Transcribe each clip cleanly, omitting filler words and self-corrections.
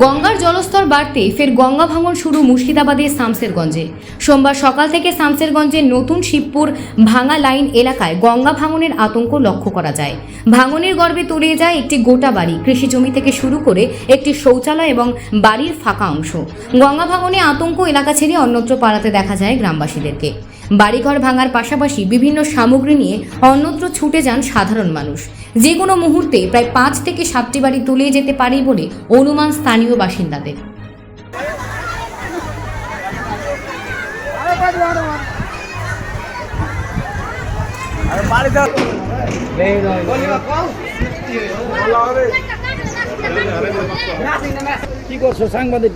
গঙ্গার জলস্তর বাড়তে ফের গঙ্গা ভাঙন শুরু মুর্শিদাবাদের শামসেরগঞ্জে। সোমবার সকাল থেকে শামসেরগঞ্জের নতুন শিবপুর ভাঙা লাইন এলাকায় গঙ্গা ভাঙনের আতঙ্ক লক্ষ্য করা যায়। ভাঙনের গর্ভে তলিয়ে যায় একটি গোটা বাড়ি, কৃষি জমি থেকে শুরু করে একটি শৌচালয় এবং বাড়ির ফাঁকা অংশ। গঙ্গা ভাঙনে আতঙ্ক এলাকা ছেড়ে অন্যত্র পালাতে দেখা যায় গ্রামবাসীদেরকে। বাড়িঘর ভাঙার পাশাপাশি বিভিন্ন সামগ্রী নিয়ে অন্যত্র ছুটে যান সাধারণ মানুষ। যে কোনো মুহূর্তে প্রায় 5 থেকে 7টি বাড়ি তলিয়ে যেতে পারে বলে অনুমান স্থানীয় বাসিন্দাদের। কি করছো সাংবাদিক?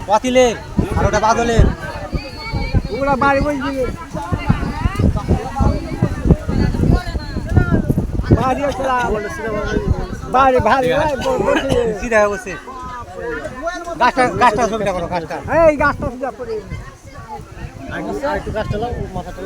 বাতিলের আর ওটা বাদলের ওগুলা বাড়ি বলছি বাড়ি ভারী সিধা বসে গাছটা ছবিটা করো, গাছটা এই গাছটা একটু গাছটা লাও মাথাটা।